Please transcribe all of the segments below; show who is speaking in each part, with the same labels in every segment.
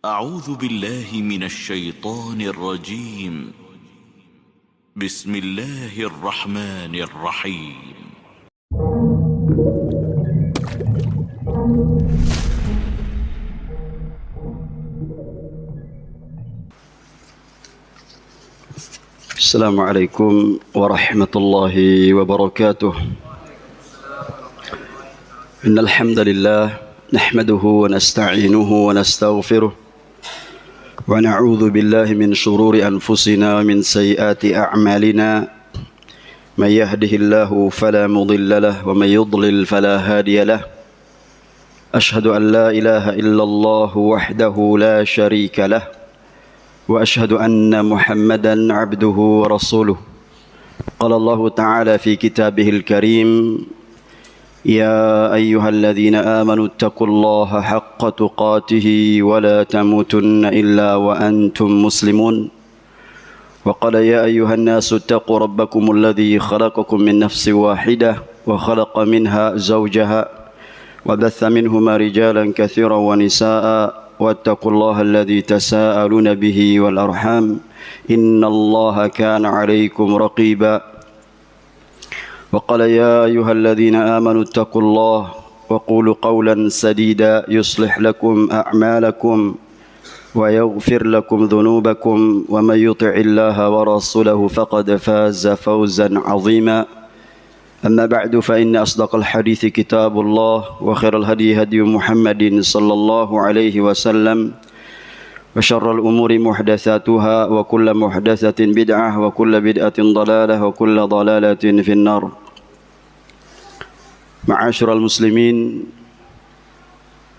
Speaker 1: أعوذ بالله من الشيطان الرجيم. بسم الله الرحمن الرحيم.
Speaker 2: السلام عليكم ورحمة الله وبركاته. إن الحمد لله نحمده ونستعينه ونستغفره ونعوذ بالله من شرور أنفسنا ومن سيئات أعمالنا. من يهده الله فلا مضل له ومن يضلل فلا هادي له. أشهد أن لا إله إلا الله وحده لا شريك له وأشهد أن محمدا عبده ورسوله. قال الله تعالى في كتابه الكريم: يا أيها الذين آمنوا اتقوا الله حق تقاته ولا تموتن إلا وأنتم مسلمون. وقال: يا أيها الناس اتقوا ربكم الذي خلقكم من نفس واحدة وخلق منها زوجها وبث منهما رجالا كثيرا ونساء واتقوا الله الذي تساءلون به والأرحام إن الله كان عليكم رقيبا. وقال: يا أيها الذين آمنوا اتقوا الله وقولوا قولا سديدا يصلح لكم أعمالكم ويغفر لكم ذنوبكم ومن يطع الله ورسوله فقد فاز فوزا عظيما. أما بعد فإن أصدق الحديث كتاب الله وخير الهدي هدي محمد صلى الله عليه وسلم وشر الأمور محدثاتها وكل محدثة بدعة وكل بدعة ضلالة وكل ضلالة في النار. Ma'asyiral muslimin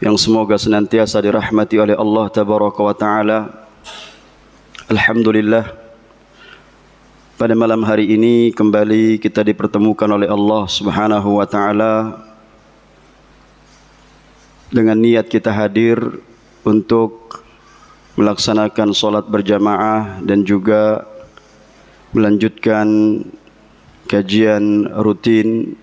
Speaker 2: yang semoga senantiasa dirahmati oleh Allah Tabaraka wa Ta'ala. Alhamdulillah, pada malam hari ini kembali kita dipertemukan oleh Allah Subhanahu wa Ta'ala dengan niat kita hadir untuk melaksanakan sholat berjamaah dan juga melanjutkan kajian rutin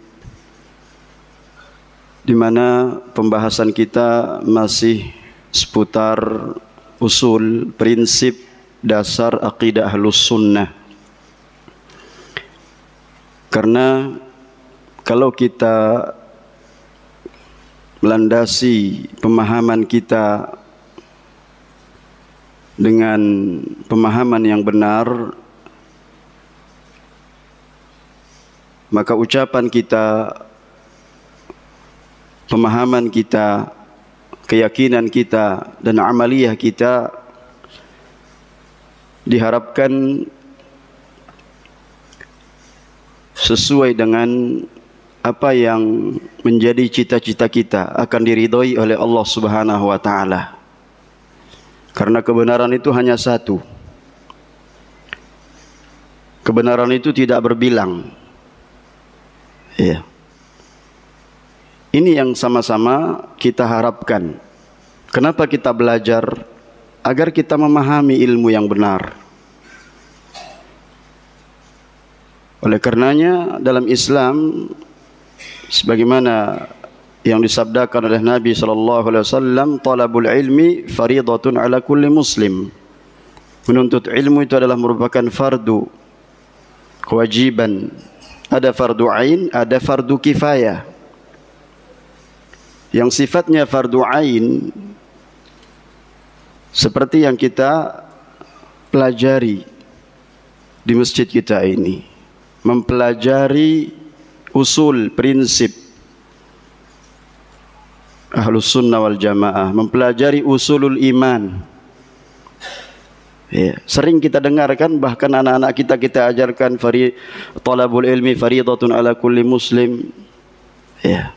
Speaker 2: di mana pembahasan kita masih seputar usul prinsip dasar akidah Ahlus Sunnah. Karena kalau kita melandasi pemahaman kita dengan pemahaman yang benar, maka ucapan kita, pemahaman kita, keyakinan kita, dan amaliyah kita diharapkan sesuai dengan apa yang menjadi cita-cita kita akan diridhoi oleh Allah Subhanahu wa Ta'ala. Karena kebenaran itu hanya satu. Kebenaran itu tidak berbilang. Ya. Ini yang sama-sama kita harapkan. Kenapa kita belajar? Agar kita memahami ilmu yang benar. Oleh karenanya dalam Islam, sebagaimana yang disabdakan oleh Nabi SAW, talabul ilmi faridatun ala kulli muslim. Menuntut ilmu itu adalah merupakan fardu, kewajiban. Ada fardu ain, ada fardu kifayah. Yang sifatnya fardu ain seperti yang kita pelajari di masjid kita ini, mempelajari usul prinsip Ahlus Sunnah wal Jamaah, mempelajari usulul iman. Ya, sering kita dengarkan, bahkan anak-anak kita ajarkan talabul ilmi faridatun ala kulli muslim. Ya.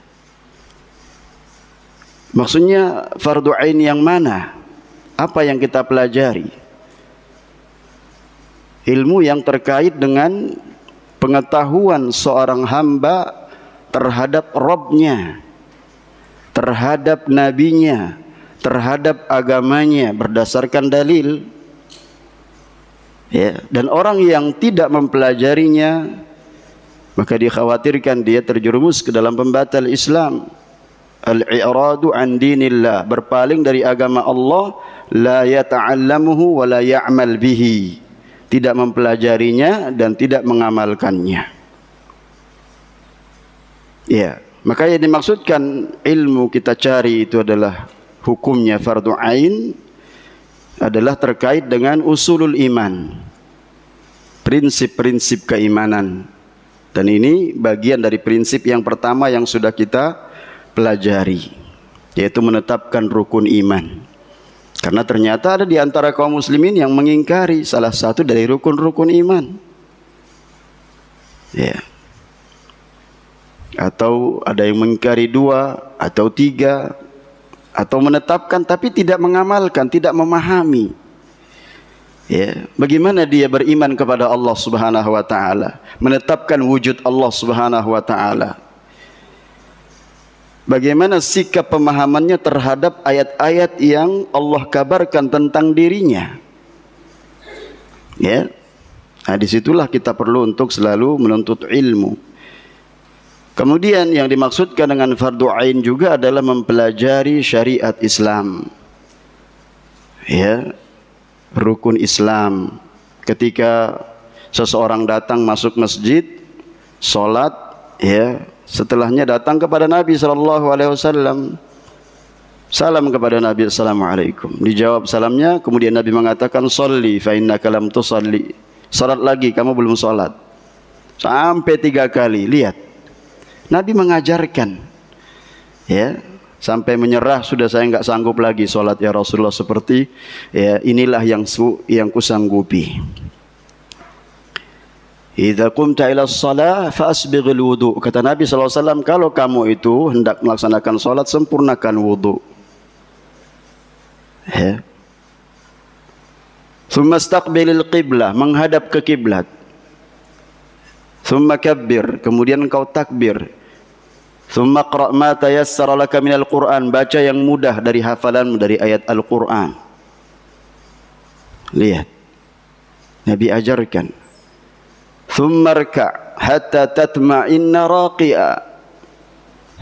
Speaker 2: Maksudnya fardu ain yang mana? Apa yang kita pelajari? Ilmu yang terkait dengan pengetahuan seorang hamba terhadap Rabbnya, terhadap nabinya, terhadap agamanya berdasarkan dalil. Ya, dan orang yang tidak mempelajarinya, maka dikhawatirkan dia terjerumus ke dalam pembatal Islam. al-i'radu an dinillah, berpaling dari agama Allah, la yata'allamuhu wa la ya'mal bihi, tidak mempelajarinya dan tidak mengamalkannya. Ya, maka yang dimaksudkan ilmu kita cari itu adalah hukumnya fardu ain, adalah terkait dengan usulul iman, prinsip-prinsip keimanan. Dan ini bagian dari prinsip yang pertama yang sudah kita pelajari, yaitu menetapkan rukun iman. Karena ternyata ada di antara kaum muslimin yang mengingkari salah satu dari rukun-rukun iman. Ya. Atau ada yang mengingkari 2 atau 3, atau menetapkan tapi tidak mengamalkan, tidak memahami. Ya, bagaimana dia beriman kepada Allah Subhanahu wa taala, menetapkan wujud Allah Subhanahu wa taala. Bagaimana sikap pemahamannya terhadap ayat-ayat yang Allah kabarkan tentang dirinya. Ya. Nah, disitulah kita perlu untuk selalu menuntut ilmu. Kemudian yang dimaksudkan dengan fardu ain juga adalah mempelajari syariat Islam. Ya. Rukun Islam. Ketika seseorang datang masuk masjid, sholat, ya, setelahnya datang kepada Nabi SAW, salam kepada Nabi, assalamualaikum. Dijawab salamnya, kemudian Nabi mengatakan, sholli fa innaka lam tusalli, salat lagi, kamu belum salat. Sampai 3 kali. Lihat, Nabi mengajarkan, ya, sampai menyerah, sudah saya enggak sanggup lagi salat ya Rasulullah, seperti ya inilah yang kusanggupi. Idza qumta ila shalah fa asbighil wudu, kata Nabi SAW, kalau kamu itu hendak melaksanakan salat, sempurnakan wudu. Ya. Tsumma istaqbilil qiblah, menghadap ke kiblat. Tsumma kabbir, kemudian engkau takbir. Tsumma qra' ma tayassara laka minal Qur'an, baca yang mudah dari hafalanmu dari ayat Al-Qur'an. Lihat, Nabi ajarkan. Tsumma rka' hatta tatma'inna raqi'a,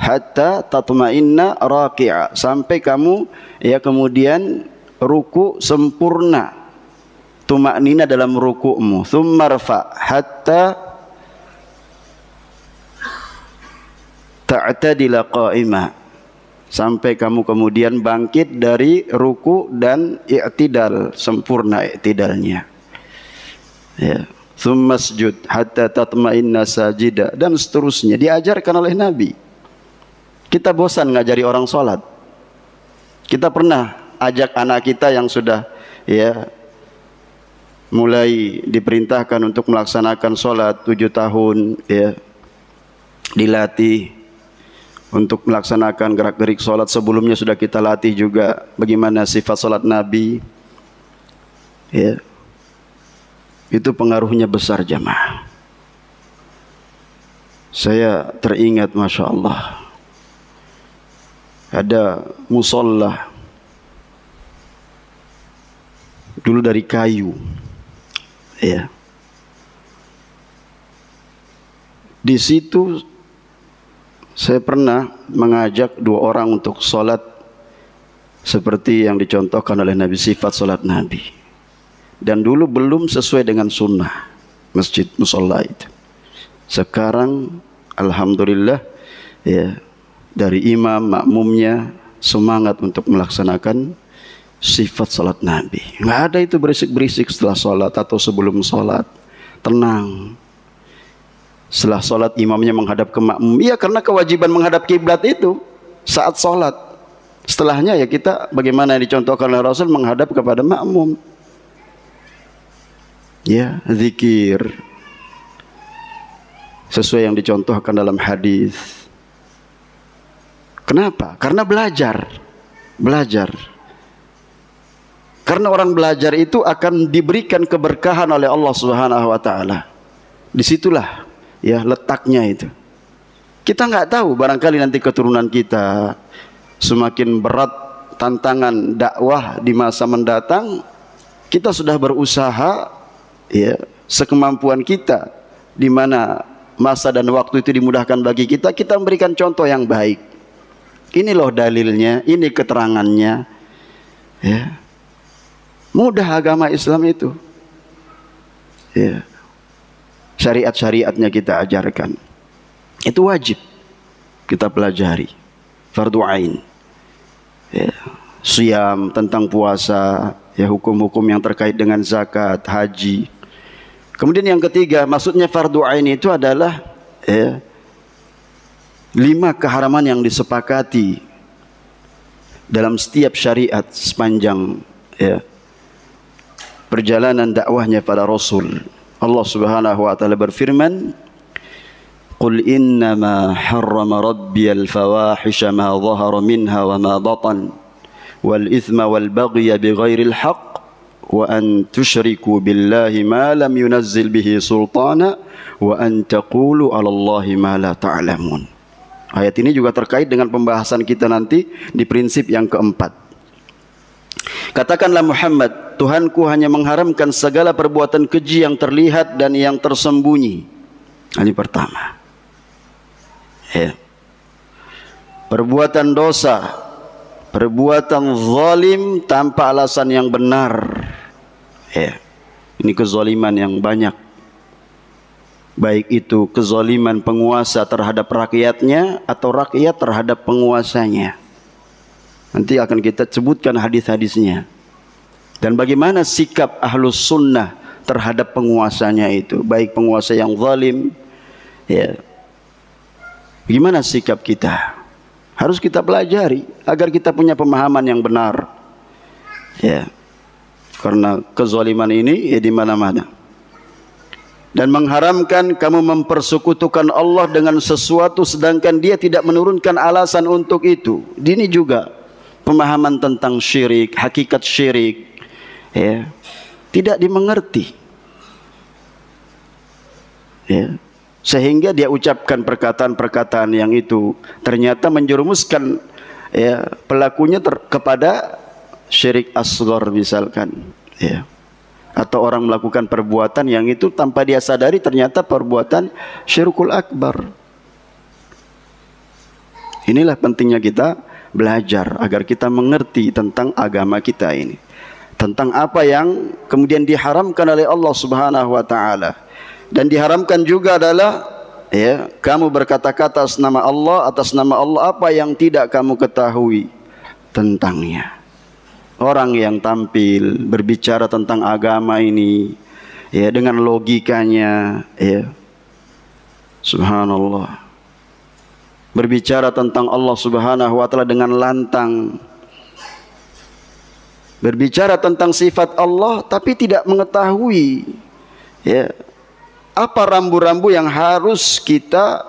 Speaker 2: hatta tatma'inna raqi'a, sampai kamu ya kemudian ruku sempurna, tuma'nina dalam ruku'mu. Tsumma rfa' hatta ta'tadila qa'imah, sampai kamu kemudian bangkit dari ruku dan i'tidal, sempurna i'tidalnya. Ya. Tsumma sujud hatta tatma'inna sajida, dan seterusnya diajarkan oleh Nabi. Kita bosan ngajari orang sholat. Kita pernah ajak anak kita yang sudah ya mulai diperintahkan untuk melaksanakan sholat 7 tahun, ya, dilatih untuk melaksanakan gerak-gerik sholat. Sebelumnya sudah kita latih juga bagaimana sifat sholat Nabi, ya. Itu pengaruhnya besar jamaah. Saya teringat, Masya Allah, ada musola dulu dari kayu, ya. Di situ saya pernah mengajak 2 orang untuk sholat seperti yang dicontohkan oleh Nabi, sifat sholat Nabi. Dan dulu belum sesuai dengan sunnah masjid musola itu. Sekarang alhamdulillah, ya, dari imam makmumnya semangat untuk melaksanakan sifat salat Nabi. Nggak ada itu berisik-berisik setelah salat atau sebelum salat. Tenang. Setelah salat imamnya menghadap ke makmum. Iya, karena kewajiban menghadap kiblat itu saat salat. Setelahnya ya kita bagaimana dicontohkan oleh Rasul, menghadap kepada makmum. Ya, zikir sesuai yang dicontohkan dalam hadis. Kenapa? Karena belajar. Karena orang belajar itu akan diberikan keberkahan oleh Allah Subhanahu wa taala. Disitulah ya letaknya itu. Kita nggak tahu, barangkali nanti keturunan kita semakin berat tantangan dakwah di masa mendatang. Kita sudah berusaha ya sekemampuan kita, di mana masa dan waktu itu dimudahkan bagi kita, kita memberikan contoh yang baik. Ini loh dalilnya, ini keterangannya. Ya. Mudah agama Islam itu. Ya. Syariat-syariatnya kita ajarkan. Itu wajib kita pelajari. Fardu ain. Ya. Siam, tentang puasa, ya, hukum-hukum yang terkait dengan zakat, haji. Kemudian yang ketiga, maksudnya fardu ain itu adalah 5 keharaman yang disepakati dalam setiap syariat sepanjang perjalanan dakwahnya pada Rasul. Allah Subhanahu wa taala berfirman, "Qul innama harrama rabbiyal fawahisha ma dhahara minha wa ma batan wal ithma wal baghya bighairil haqq wa an tusyriku billahi ma lam yunazzil bihi sultana wa an taqulu 'ala Allahi ma la ta'lamun." Ayat ini juga terkait dengan pembahasan kita nanti di prinsip yang keempat. Katakanlah Muhammad, Tuhanku hanya mengharamkan segala perbuatan keji yang terlihat dan yang tersembunyi. Ini pertama. Ya. Perbuatan dosa, perbuatan zalim tanpa alasan yang benar. Ya. Ini kezaliman yang banyak. Baik itu kezaliman penguasa terhadap rakyatnya atau rakyat terhadap penguasanya. Nanti akan kita sebutkan hadis-hadisnya. Dan bagaimana sikap ahlus sunnah terhadap penguasanya itu, baik penguasa yang zalim, ya. Bagaimana sikap kita? Harus kita pelajari agar kita punya pemahaman yang benar. Ya. Karena kezaliman ini ya di mana-mana. Dan mengharamkan kamu mempersekutukan Allah dengan sesuatu sedangkan Dia tidak menurunkan alasan untuk itu. Ini juga pemahaman tentang syirik, hakikat syirik, ya, tidak dimengerti. Ya. Sehingga dia ucapkan perkataan-perkataan yang itu ternyata menjerumuskan, ya, pelakunya kepada syirik asghar misalkan, ya. Atau orang melakukan perbuatan yang itu tanpa dia sadari ternyata perbuatan syirkul akbar. Inilah pentingnya kita belajar agar kita mengerti tentang agama kita ini, tentang apa yang kemudian diharamkan oleh Allah Subhanahu wa taala. Dan diharamkan juga adalah, ya, kamu berkata-kata atas nama Allah apa yang tidak kamu ketahui tentangnya. Orang yang tampil berbicara tentang agama ini, ya, dengan logikanya, ya, subhanallah, berbicara tentang Allah Subhanahu wa taala dengan lantang, berbicara tentang sifat Allah tapi tidak mengetahui, ya, apa rambu-rambu yang harus kita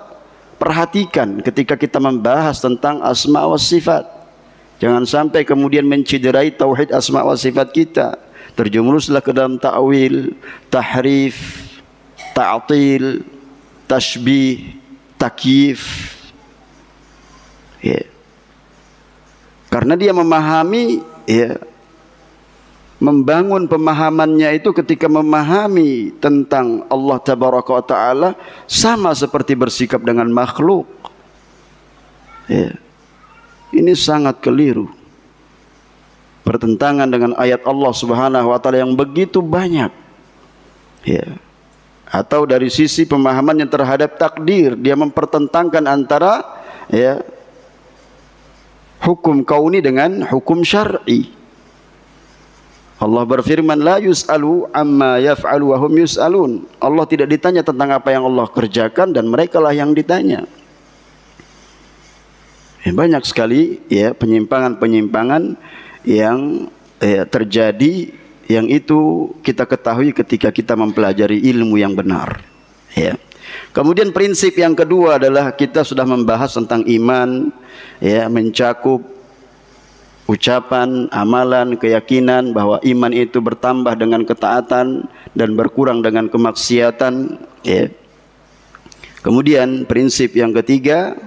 Speaker 2: perhatikan ketika kita membahas tentang asma wa sifat. Jangan sampai kemudian menciderai tauhid asma wa sifat kita. Terjerumuslah ke dalam ta'wil, tahrif, ta'til, tashbih, takyif. Ya. Karena dia memahami, ya, membangun pemahamannya itu ketika memahami tentang Allah Tabaraka wa Ta'ala sama seperti bersikap dengan makhluk. Ya. Ini sangat keliru, bertentangan dengan ayat Allah Subhanahu wa taala yang begitu banyak. Ya. Atau dari sisi pemahamannya terhadap takdir, dia mempertentangkan antara, ya, hukum kauni dengan hukum syar'i. Allah berfirman, la yus'alu amma yaf'alu wa hum yus'alun. Allah tidak ditanya tentang apa yang Allah kerjakan dan mereka lah yang ditanya. Banyak sekali, ya, penyimpangan-penyimpangan yang, ya, terjadi, yang itu kita ketahui ketika kita mempelajari ilmu yang benar, ya. Kemudian prinsip yang kedua adalah kita sudah membahas tentang iman, ya, mencakup ucapan, amalan, keyakinan bahwa iman itu bertambah dengan ketaatan dan berkurang dengan kemaksiatan, ya. Kemudian prinsip yang ketiga,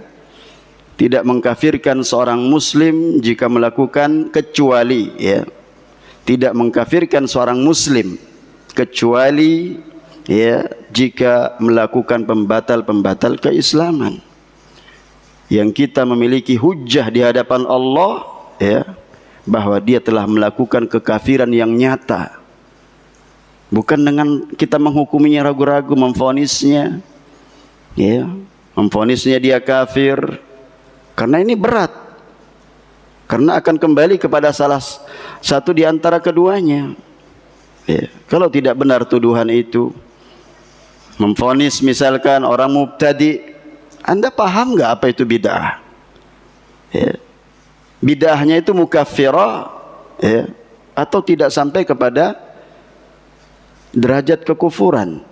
Speaker 2: tidak mengkafirkan seorang muslim jika melakukan kecuali, ya, tidak mengkafirkan seorang muslim kecuali, ya, jika melakukan pembatal-pembatal keislaman. yang kita memiliki hujjah di hadapan Allah, ya, bahwa dia telah melakukan kekafiran yang nyata. Bukan dengan kita menghukuminya ragu-ragu, memvonisnya, ya, memvonisnya dia kafir, karena ini berat, karena akan kembali kepada salah satu di antara keduanya. Ya, kalau tidak benar tuduhan itu, memvonis misalkan orang mubtadi, Anda paham nggak apa itu bid'ah? Ya. Bid'ahnya itu mukaffirah, ya, atau tidak sampai kepada derajat kekufuran.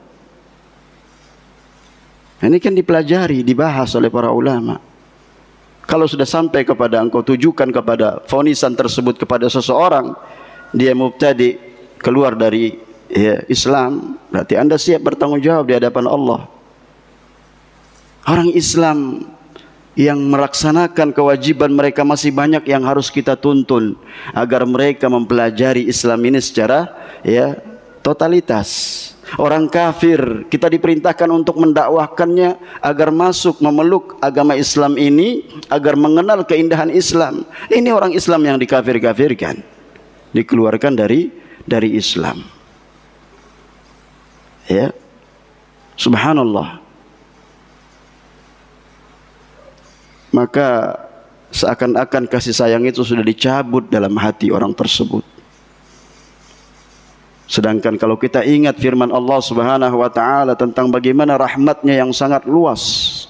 Speaker 2: Ini kan dipelajari, dibahas oleh para ulama. Kalau sudah sampai kepada engkau tujukan kepada vonisan tersebut kepada seseorang, dia mubtadi, keluar dari, ya, Islam, berarti Anda siap bertanggung jawab di hadapan Allah. Orang Islam yang melaksanakan kewajiban mereka masih banyak yang harus kita tuntun agar mereka mempelajari Islam ini secara, ya, totalitas. Orang kafir kita diperintahkan untuk mendakwahkannya agar masuk memeluk agama Islam ini, agar mengenal keindahan Islam. Ini orang Islam yang dikafir-kafirkan, dikeluarkan dari Islam. Ya, subhanallah. Maka seakan-akan kasih sayang itu sudah dicabut dalam hati orang tersebut. Sedangkan kalau kita ingat firman Allah Subhanahu wa taala tentang bagaimana rahmatnya yang sangat luas,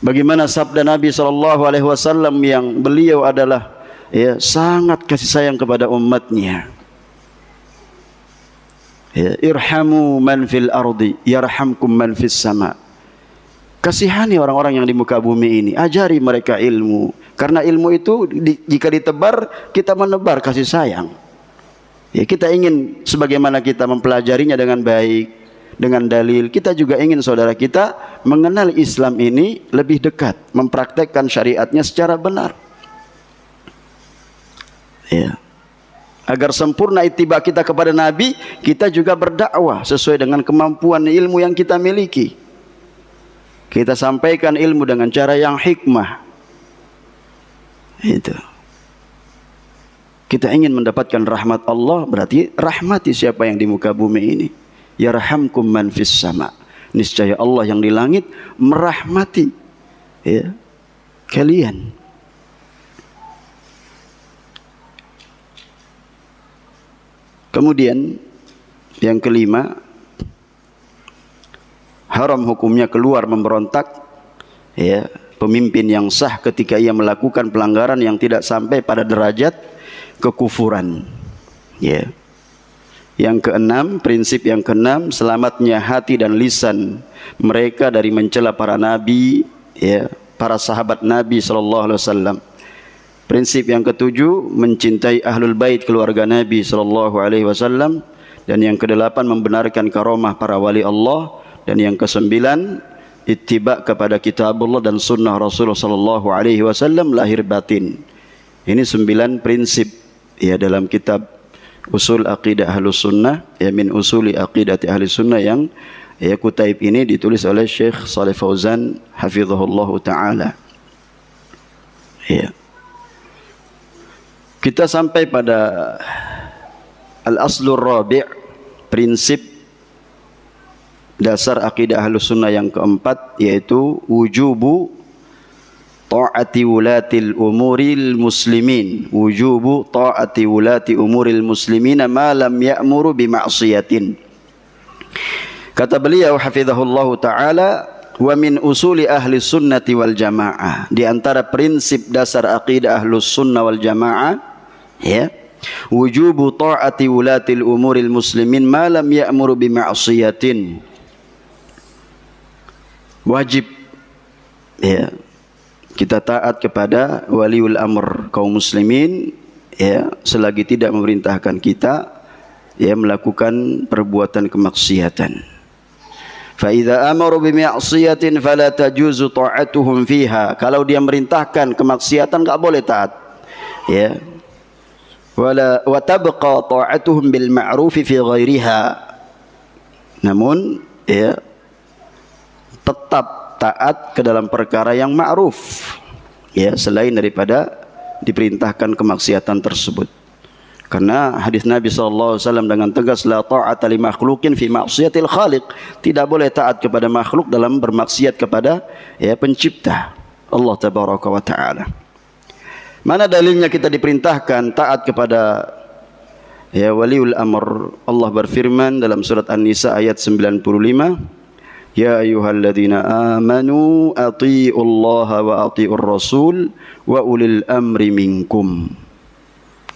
Speaker 2: bagaimana sabda Nabi sallallahu alaihi wasallam yang beliau adalah, ya, sangat kasih sayang kepada umatnya. Ya, irhamu man fil ardi yarhamkum man fis sama. Kasihani orang-orang yang di muka bumi ini, ajari mereka ilmu, karena ilmu itu jika ditebar, kita menebar kasih sayang. Ya, kita ingin sebagaimana kita mempelajarinya dengan baik, dengan dalil, kita juga ingin saudara kita mengenal Islam ini lebih dekat, mempraktekkan syariatnya secara benar. Ya. Agar sempurna ittiba kita kepada Nabi, kita juga berdakwah sesuai dengan kemampuan ilmu yang kita miliki. Kita sampaikan ilmu dengan cara yang hikmah. Itu. Kita ingin mendapatkan rahmat Allah, berarti rahmati siapa yang di muka bumi ini. Yarhamkum man fis sama. Niscaya Allah yang di langit merahmati, ya, kalian. Kemudian yang kelima, haram hukumnya keluar memberontak, ya, pemimpin yang sah ketika ia melakukan pelanggaran yang tidak sampai pada derajat kekufuran. Ya. Yang keenam, prinsip yang keenam, selamatnya hati dan lisan mereka dari mencela para nabi, ya, para sahabat Nabi sallallahu alaihi wasallam. Prinsip yang ketujuh, mencintai ahlul bait keluarga Nabi sallallahu alaihi wasallam, dan yang kedelapan membenarkan karomah para wali Allah, dan yang kesembilan ittiba kepada kitabullah dan sunnah Rasulullah sallallahu alaihi wasallam lahir batin. Ini 9 prinsip, ya, dalam kitab Usul Aqidah Ahlus Sunnah, ya, min usuli aqidati ahli sunnah, yang, ya, kutaib ini ditulis oleh Syekh Shalih Fauzan hafizahullahu taala. Ya. Kita sampai pada al-aslur rabi', prinsip dasar akidah Ahlus Sunnah yang keempat, yaitu wujubu ta'ati wulatil umuril muslimin. Wujubu ta'ati wulati umuril muslimina ma lam ya'muru bima'siyatin. Kata beliau hafizahullahu ta'ala, wa min usuli ahli sunnati wal jamaah, di antara prinsip dasar akidah Ahlus Sunnah wal jamaah, ya, wujubu ta'ati wulatil umuril muslimin ma lam ya'muru bima'siyatin. Wajib, ya, kita taat kepada waliul amr kaum muslimin, ya, selagi tidak memerintahkan kita, ya, melakukan perbuatan kemaksiatan. Fa idza amaru bima'siyatin fala tajuzu ta'atuhum fiha. Kalau dia merintahkan kemaksiatan enggak boleh taat, ya. Wala wa tabqa ta'atuhum bil ma'ruf fi ghairiha. Namun, ya, tetap taat ke dalam perkara yang ma'ruf, ya, selain daripada diperintahkan kemaksiatan tersebut. Karena hadis Nabi SAW dengan tegas, la ta'ata li makhluqin fi ma'siyatil khaliq, tidak boleh taat kepada makhluk dalam bermaksiat kepada, ya, pencipta Allah tabaraka wa ta'ala. Mana dalilnya kita diperintahkan taat kepada, ya, waliul amr? Allah berfirman dalam surat An-Nisa ayat 95, ya ayyuhalladzina amanu athi'ullaha wa athi'ur rasul wa ulil amri minkum.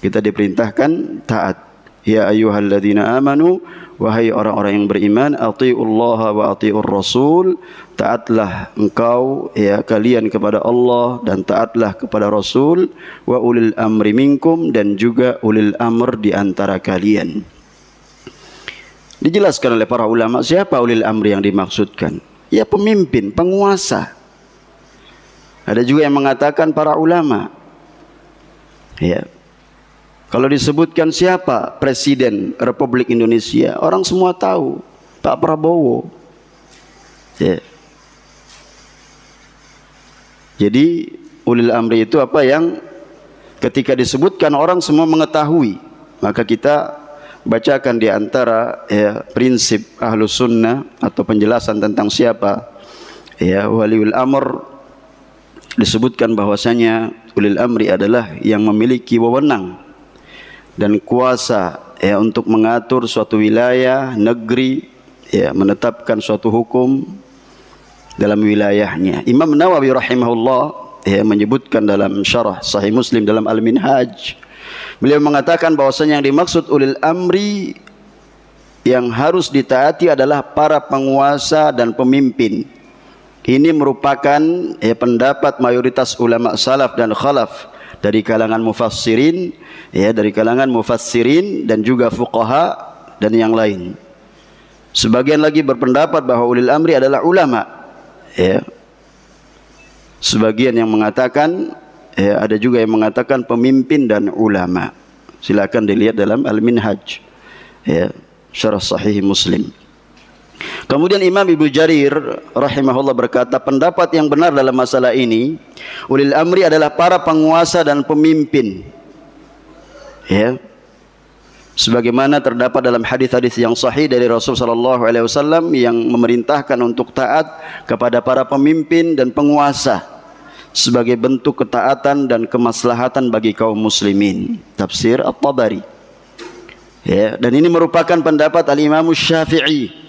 Speaker 2: Kita diperintahkan taat. Ya ayyuhalladzina amanu, wahai orang-orang yang beriman, athi'ullaha wa athi'ur rasul, taatlah engkau, ya, kalian kepada Allah dan taatlah kepada Rasul, wa ulil amri minkum, dan juga ulil amr di antara kalian. Dijelaskan oleh para ulama siapa ulil amri yang dimaksudkan. Ya, pemimpin, penguasa. Ada juga yang mengatakan para ulama. Ya. Kalau disebutkan siapa Presiden Republik Indonesia, orang semua tahu, Pak Prabowo. Ya. Jadi ulil amri itu apa yang ketika disebutkan orang semua mengetahui. Maka kita bacakan di antara, ya, prinsip Ahlus Sunnah atau penjelasan tentang siapa, ya, waliul amr. Disebutkan bahwasanya ulil amri adalah yang memiliki wewenang dan kuasa, ya, untuk mengatur suatu wilayah, negeri, ya, menetapkan suatu hukum dalam wilayahnya. Imam Nawawi rahimahullah, ya, menyebutkan dalam syarah Sahih Muslim dalam Al-Minhaj, beliau mengatakan bahwasanya yang dimaksud ulil amri yang harus ditaati adalah para penguasa dan pemimpin. Ini merupakan, ya, pendapat mayoritas ulama salaf dan khalaf dari kalangan mufassirin, ya, dari kalangan mufassirin dan juga fuqaha dan yang lain. Sebagian lagi berpendapat bahwa ulil amri adalah ulama, ya. Sebagian yang mengatakan, ya, ada juga yang mengatakan pemimpin dan ulama. Silakan dilihat dalam Al-Minhaj, ya, syarah Sahih Muslim. Kemudian Imam Ibnu Jarir rahimahullah berkata, pendapat yang benar dalam masalah ini, ulil amri adalah para penguasa dan pemimpin, ya, sebagaimana terdapat dalam hadis-hadis yang sahih dari Rasul sallallahu alaihi wasallam yang memerintahkan untuk taat kepada para pemimpin dan penguasa sebagai bentuk ketaatan dan kemaslahatan bagi kaum muslimin. Tafsir At-Tabari, ya, dan ini merupakan pendapat Al-Imam Syafi'i,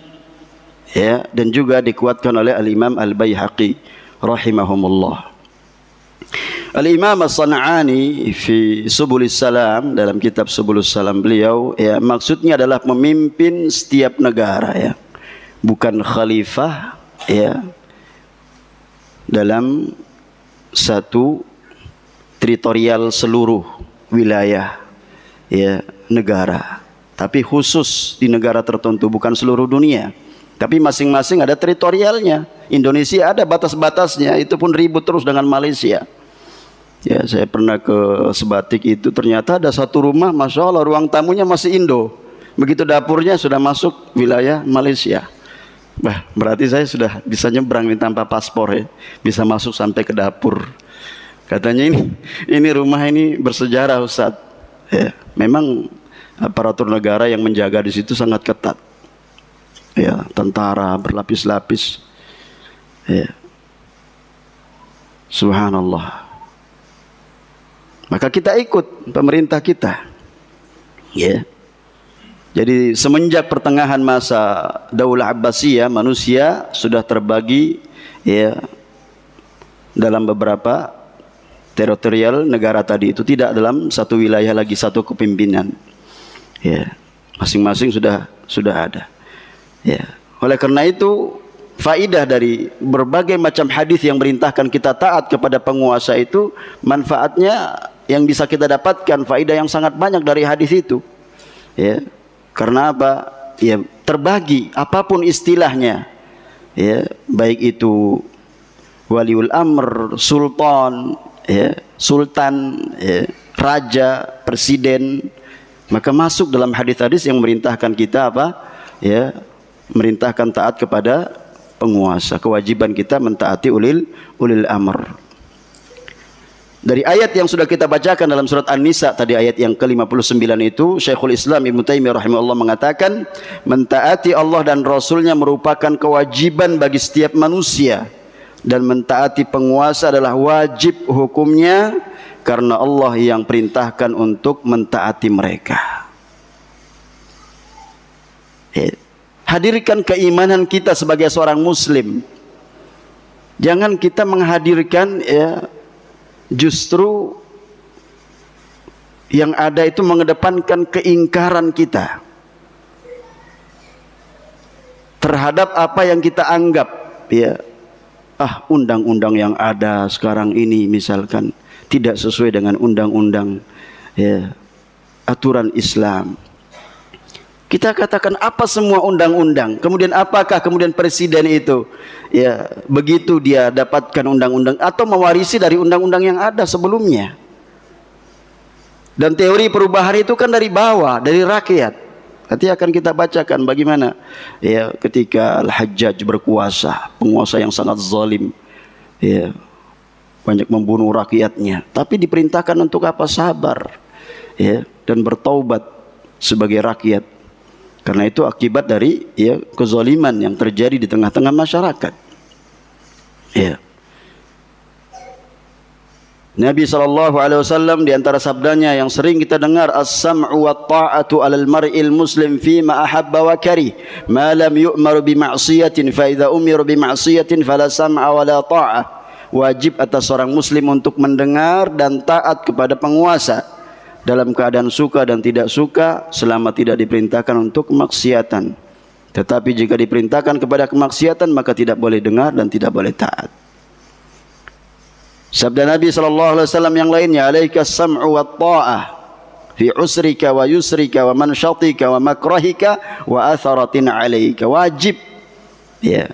Speaker 2: ya, dan juga dikuatkan oleh Al-Imam Al-Baihaqi rahimahumullah. Al-Imam As-San'ani fi Subulis Salam, dalam kitab Subulus Salam beliau, ya, maksudnya adalah pemimpin setiap negara, ya, bukan khalifah, ya, dalam satu teritorial seluruh wilayah, ya, negara, tapi khusus di negara tertentu, bukan seluruh dunia. Tapi masing-masing ada teritorialnya. Indonesia ada batas-batasnya, itu pun ribut terus dengan Malaysia. Ya, saya pernah ke Sebatik itu, ternyata ada satu rumah, masya Allah, ruang tamunya masih Indo. Begitu dapurnya sudah masuk wilayah Malaysia. Bah, berarti saya sudah bisa nyebrang nih tanpa paspor, ya, bisa masuk sampai ke dapur. Katanya ini rumah ini bersejarah, Ustaz. Ya, memang aparatur negara yang menjaga di situ sangat ketat. Ya, tentara berlapis-lapis. Ya. Subhanallah. Maka kita ikut pemerintah kita. Ya. Jadi semenjak pertengahan masa Daulah Abbasiyah, manusia sudah terbagi, ya, dalam beberapa teritorial negara tadi itu, tidak dalam satu wilayah lagi, satu kepemimpinan. Ya, masing-masing sudah ada. Ya, oleh karena itu faidah dari berbagai macam hadis yang merintahkan kita taat kepada penguasa itu, manfaatnya yang bisa kita dapatkan, faidah yang sangat banyak dari hadis itu. Ya, karena apa? Ya, terbagi apapun istilahnya. Ya, baik itu waliul amr, sultan, ya, sultan, ya, raja, presiden, maka masuk dalam hadis-hadis yang merintahkan kita apa? Ya, merintahkan taat kepada penguasa. Kewajiban kita mentaati ulil amr. Dari ayat yang sudah kita bacakan dalam surat An-Nisa tadi, ayat yang ke-59 itu, Syekhul Islam Ibnu Taimiyah rahimahullah mengatakan, mentaati Allah dan Rasulnya merupakan kewajiban bagi setiap manusia, dan mentaati penguasa adalah wajib hukumnya karena Allah yang perintahkan untuk mentaati mereka. Hadirkan keimanan kita sebagai seorang muslim. Jangan kita menghadirkan justru yang ada itu mengedepankan keingkaran kita terhadap apa yang kita anggap undang-undang yang ada sekarang ini misalkan tidak sesuai dengan undang-undang aturan Islam. Kita katakan apa semua undang-undang, kemudian apakah kemudian presiden itu begitu dia dapatkan undang-undang atau mewarisi dari undang-undang yang ada sebelumnya. Dan teori perubahan itu kan dari bawah, dari rakyat. Nanti akan kita bacakan bagaimana ketika Al-Hajjaj berkuasa, penguasa yang sangat zalim, banyak membunuh rakyatnya, tapi diperintahkan untuk apa? Sabar dan bertaubat sebagai rakyat. Karena itu akibat dari kezaliman yang terjadi di tengah-tengah masyarakat. Nabi SAW di antara sabdanya yang sering kita dengar, as-sam'u wa ta'atu 'alal mar'il muslim fi ma ahabba wa karih ma lam yu'mar bi ma'siyatin fa idza umira bi ma'siyatin fala sam'a wa la ta'ah. Wajib atas seorang muslim untuk mendengar dan taat kepada penguasa dalam keadaan suka dan tidak suka selama tidak diperintahkan untuk kemaksiatan. Tetapi jika diperintahkan kepada kemaksiatan maka tidak boleh dengar dan tidak boleh taat. Sabda Nabi SAW yang lainnya, alaika sam'u wa ta'ah fi usrika wa yusrika wa mansyatika wa makrahika wa atharatin alaika. Wajib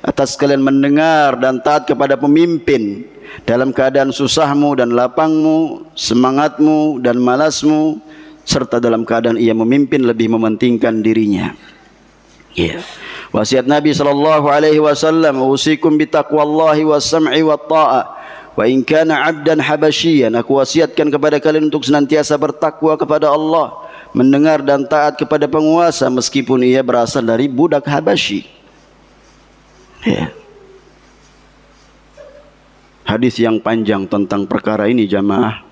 Speaker 2: atas kalian mendengar dan taat kepada pemimpin dalam keadaan susahmu dan lapangmu, semangatmu dan malasmu, serta dalam keadaan ia memimpin lebih mementingkan dirinya. Wasiat Nabi SAW, usikum bitaqwallahi was-sam'i wat-ta'ah wa in kana 'abdan habasyian. Aku wasiatkan kepada kalian untuk senantiasa bertakwa kepada Allah, mendengar dan taat kepada penguasa meskipun ia berasal dari budak Habasyi. Hadis yang panjang tentang perkara ini jamaah,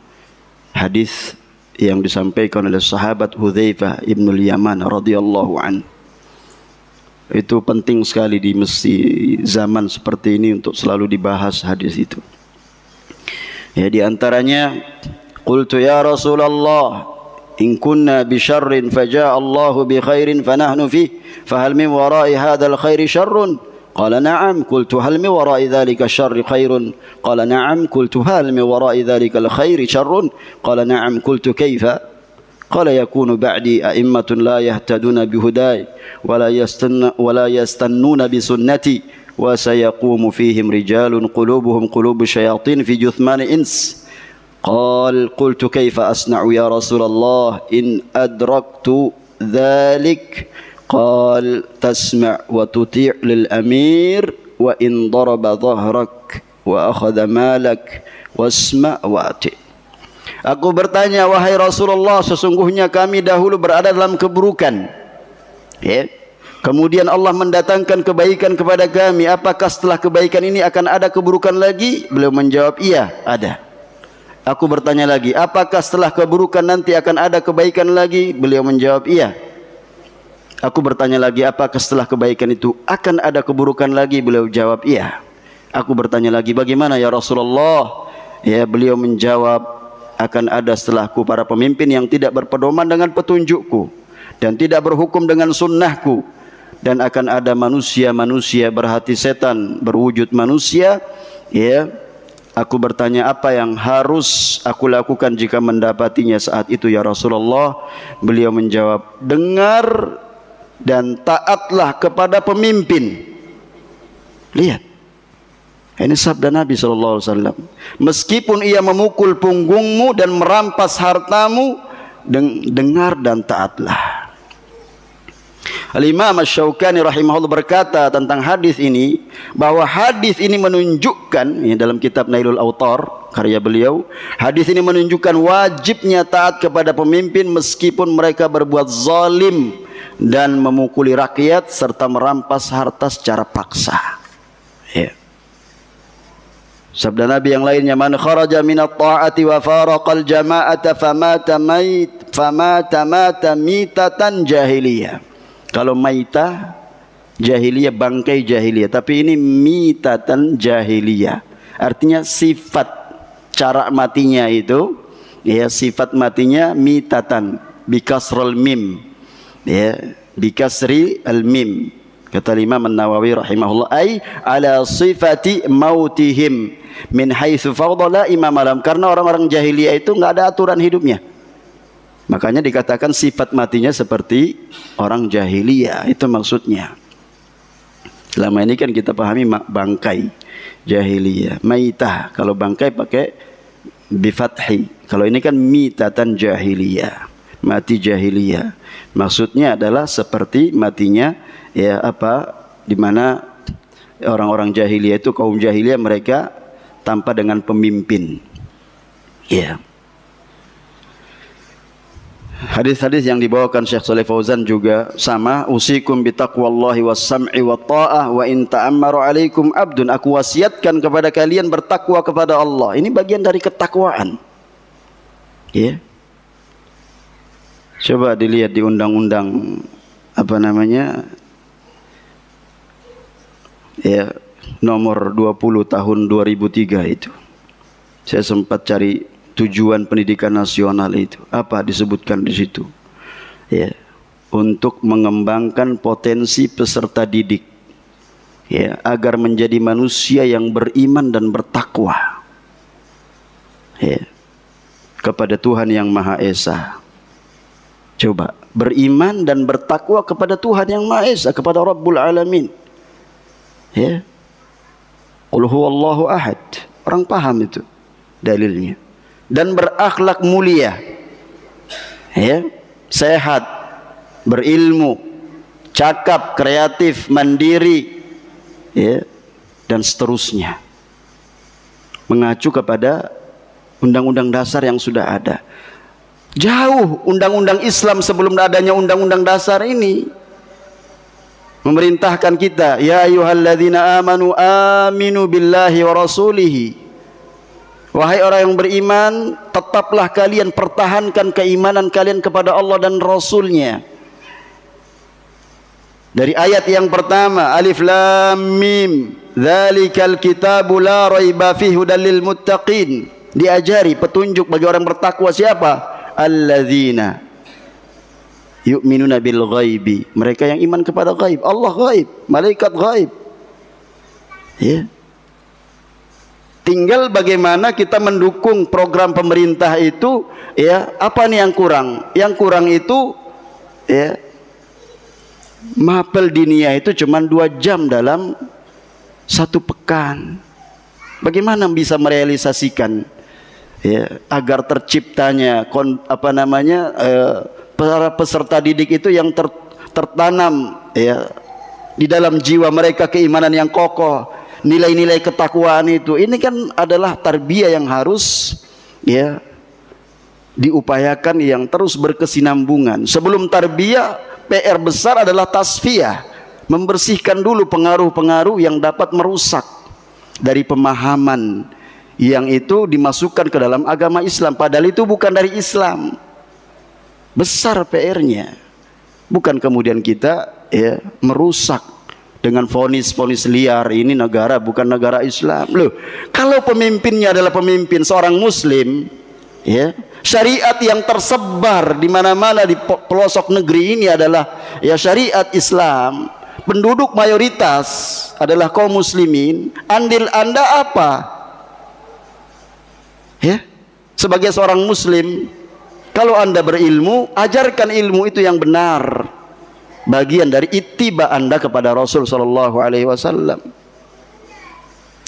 Speaker 2: hadis yang disampaikan oleh sahabat Hudzaifah ibnul Yaman radhiyallahu an. Itu penting sekali di zaman seperti ini untuk selalu dibahas hadis itu. Di antaranya, qultu ya Rasulullah, in kunna bi syarrin faja'a Allahu bi khairin fanahnu fi fahal min wara'i hadzal khairi syarrun? قال نعم. قلت هل من وراء ذلك الشر خير؟ قال نعم. قلت هل من وراء ذلك الخير شر؟ قال نعم. قلت كيف؟ قال يكون بعدي أئمة لا يهتدون بهداي ولا يستنون بسنتي وسيقوم فيهم رجال قلوبهم قلوب الشياطين في جثمان إنس. قال قلت كيف أصنع يا رسول الله إن أدركت ذلك؟ قال تسمع وتطيع للأمير وإن ضرب ظهرك وأخذ مالك واسمع وأطع. Aku bertanya, wahai Rasulullah, sesungguhnya kami dahulu berada dalam keburukan. Kemudian Allah mendatangkan kebaikan kepada kami. Apakah setelah kebaikan ini akan ada keburukan lagi? Beliau menjawab, iya, ada. Aku bertanya lagi, apakah setelah keburukan nanti akan ada kebaikan lagi? Beliau menjawab, iya. Aku bertanya lagi, apakah setelah kebaikan itu akan ada keburukan lagi? Beliau jawab, iya. Aku bertanya lagi, bagaimana ya Rasulullah? Beliau menjawab, akan ada setelahku para pemimpin yang tidak berpedoman dengan petunjukku dan tidak berhukum dengan sunnahku, dan akan ada manusia-manusia berhati setan, berwujud manusia. Aku bertanya, apa yang harus aku lakukan jika mendapatinya saat itu ya Rasulullah? Beliau menjawab, dengar dan taatlah kepada pemimpin. Lihat, ini sabda Nabi SAW. Meskipun ia memukul punggungmu dan merampas hartamu, dengar dan taatlah. Al-Imam Asy-Syaukani rahimahullah berkata tentang hadis ini, bahwa hadis ini menunjukkan, ini dalam kitab Nailul Autar karya beliau, hadis ini menunjukkan wajibnya taat kepada pemimpin meskipun mereka berbuat zalim dan memukuli rakyat serta merampas harta secara paksa. Ya. Sabda Nabi yang lainnya, man kharaja minat ta'ati wa faraqal jama'ata famata mitatan jahiliyah. Kalau maita jahiliyah, bangkai jahiliyah, tapi ini mitatan jahiliyah, artinya sifat cara matinya itu, ya, sifat matinya mitatan bikasrul mim, ya, bikasri al mim. Kata Imam An-Nawawi rahimahullah, ay ala sifati mautihim min haitsu fadala imam alam, karena orang-orang jahiliyah itu enggak ada aturan hidupnya. Makanya dikatakan sifat matinya seperti orang jahiliyah, itu maksudnya. Selama ini kan kita pahami bangkai jahiliyah, maitah. Kalau bangkai pakai bifathi. Kalau ini kan mitatan jahiliyah, mati jahiliyah. Maksudnya adalah seperti matinya, ya, apa, di mana orang-orang jahiliyah itu, kaum jahiliyah, mereka tanpa dengan pemimpin. Ya. Hadis-hadis yang dibawakan Syekh Shalih Fauzan juga sama, usikum bitaqwallahi was-sam'i wat-tha'ah wa in ta'ammaru 'alaikum 'abdun, aku wasiatkan kepada kalian bertakwa kepada Allah. Ini bagian dari ketakwaan. Ya. Coba dilihat di undang-undang apa namanya? Ya, nomor 20 tahun 2003 itu. Saya sempat cari tujuan pendidikan nasional itu, apa disebutkan di situ, ya, untuk mengembangkan potensi peserta didik, ya, agar menjadi manusia yang beriman dan bertakwa, ya, kepada Tuhan yang Maha Esa. Coba beriman dan bertakwa kepada Tuhan yang Maha Esa, kepada Rabbul Alamin, ya. Qul huwallahu ahad, orang paham itu dalilnya. Dan berakhlak mulia, ya, sehat, berilmu, cakap, kreatif, mandiri, ya, dan seterusnya, mengacu kepada undang-undang dasar yang sudah ada. Jauh undang-undang Islam sebelum adanya undang-undang dasar ini memerintahkan kita, ya ayyuhalladzina amanu aminu billahi wa rasulihi. Wahai orang yang beriman, tetaplah kalian pertahankan keimanan kalian kepada Allah dan Rasulnya. Dari ayat yang pertama, Alif Lam Mim, dzalikal kitabu la raiba fihi hudal lil muttaqin. Diajari petunjuk bagi orang bertakwa siapa? Alladzina yu'minuna bil ghaibi. Mereka yang iman kepada ghaib. Allah ghaib, malaikat ghaib. Ya. Tinggal bagaimana kita mendukung program pemerintah itu, ya. Apa nih yang kurang? Yang kurang itu, ya, mapel diniyah itu cuma 2 jam dalam 1 pekan. Bagaimana bisa merealisasikan, ya, agar terciptanya para peserta didik itu yang tertanam, ya, di dalam jiwa mereka keimanan yang kokoh, nilai-nilai ketakwaan itu. Ini kan adalah tarbiyah yang harus, ya, diupayakan, yang terus berkesinambungan. Sebelum tarbiyah, PR besar adalah tasfiyah, membersihkan dulu pengaruh-pengaruh yang dapat merusak dari pemahaman yang itu dimasukkan ke dalam agama Islam, padahal itu bukan dari Islam. Besar PR-nya. Bukan kemudian kita, ya, merusak dengan vonis-vonis liar, ini negara bukan negara Islam. Loh, kalau pemimpinnya adalah pemimpin seorang muslim, ya, syariat yang tersebar di mana-mana di pelosok negeri ini adalah, ya, syariat Islam. Penduduk mayoritas adalah kaum muslimin. Andil Anda apa? Ya, sebagai seorang muslim, kalau Anda berilmu, ajarkan ilmu itu yang benar. Bagian dari ittiba Anda kepada Rasul sallallahu alaihi wasallam.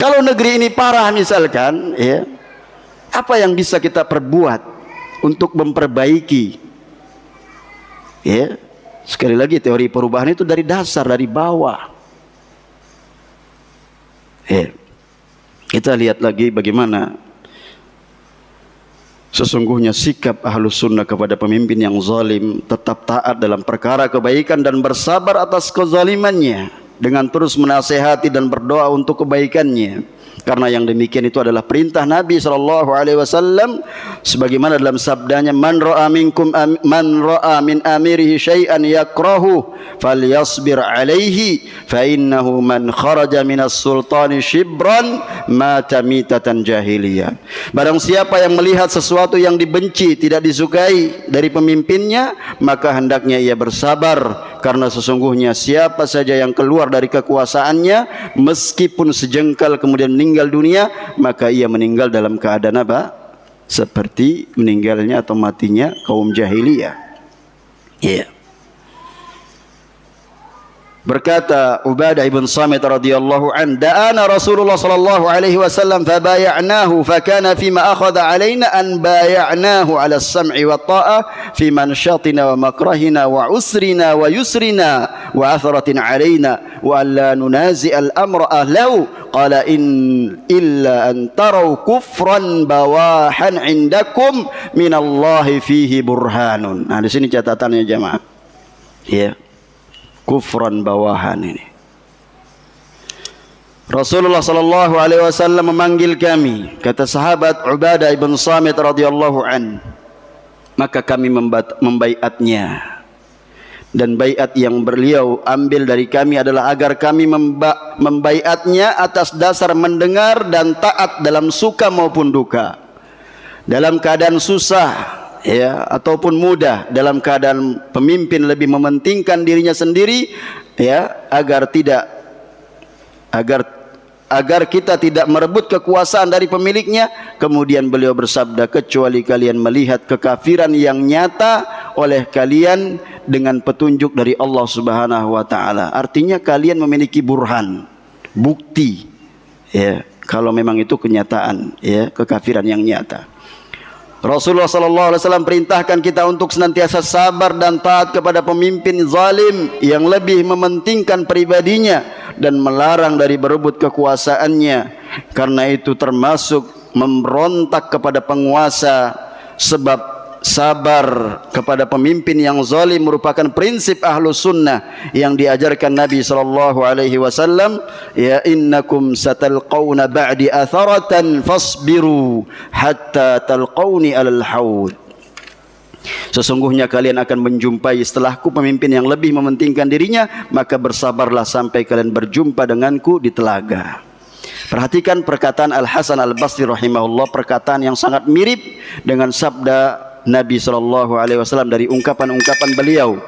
Speaker 2: Kalau negeri ini parah misalkan, ya, apa yang bisa kita perbuat untuk memperbaiki, ya, Sekali lagi, teori perubahan itu dari dasar, dari bawah. Kita lihat lagi bagaimana sesungguhnya sikap Ahlus Sunnah kepada pemimpin yang zalim, tetap taat dalam perkara kebaikan dan bersabar atas kezalimannya dengan terus menasehati dan berdoa untuk kebaikannya. Karena yang demikian itu adalah perintah Nabi SAW, sebagaimana dalam sabdanya, man ra'a min amirihi syai'an yakrahu falyasbir alaihi fa innahu man kharaja minas sultani shibran mata mitatan jahiliyah. Barang siapa yang melihat sesuatu yang dibenci, tidak disukai dari pemimpinnya, maka hendaknya ia bersabar, karena sesungguhnya siapa saja yang keluar dari kekuasaannya meskipun sejengkal kemudian meninggal dunia, maka ia meninggal dalam keadaan apa? Seperti meninggalnya atau matinya kaum jahiliyah. Berkata Ubadah ibn Samit radhiyallahu an, da'ana Rasulullah sallallahu alaihi wasallam fabaya'nahu fakana fima akhadha alaina an baya'nahu ala as-sam'i wa ta'ah fi manshatina wa makrahina wa usrina wa yusrina wa atharatin alaina wa alla nunazi al-amra ahlahu qala in illa an taraw kufran bawahan indakum minallahi fihi burhanun. Nah, di sini catatannya jemaah. Kufran bawahan ini. Rasulullah sallallahu alaihi wasallam memanggil kami, kata sahabat Ubadah ibn Samit radhiyallahu an, maka kami membaiatnya. Dan baiat yang beliau ambil dari kami adalah agar kami membaiatnya atas dasar mendengar dan taat dalam suka maupun duka, dalam keadaan susah ataupun mudah, dalam keadaan pemimpin lebih mementingkan dirinya sendiri, agar kita tidak merebut kekuasaan dari pemiliknya. Kemudian beliau bersabda, kecuali kalian melihat kekafiran yang nyata oleh kalian dengan petunjuk dari Allah Subhanahu wa taala. Artinya kalian memiliki burhan, bukti, kalau memang itu kenyataan, kekafiran yang nyata. Rasulullah SAW perintahkan kita untuk senantiasa sabar dan taat kepada pemimpin zalim yang lebih mementingkan pribadinya dan melarang dari berebut kekuasaannya. Karena itu termasuk memberontak kepada penguasa, sebab sabar kepada pemimpin yang zalim merupakan prinsip Ahlus Sunnah yang diajarkan Nabi SAW. Ya innakum satalqawna ba'di atharatan fasbiru hatta talqawni alal haud. Sesungguhnya kalian akan menjumpai setelahku pemimpin yang lebih mementingkan dirinya, maka bersabarlah sampai kalian berjumpa denganku di telaga. Perhatikan perkataan Al-Hasan Al-Basri rahimahullah, perkataan yang sangat mirip dengan sabda Nabi SAW dari ungkapan-ungkapan beliau.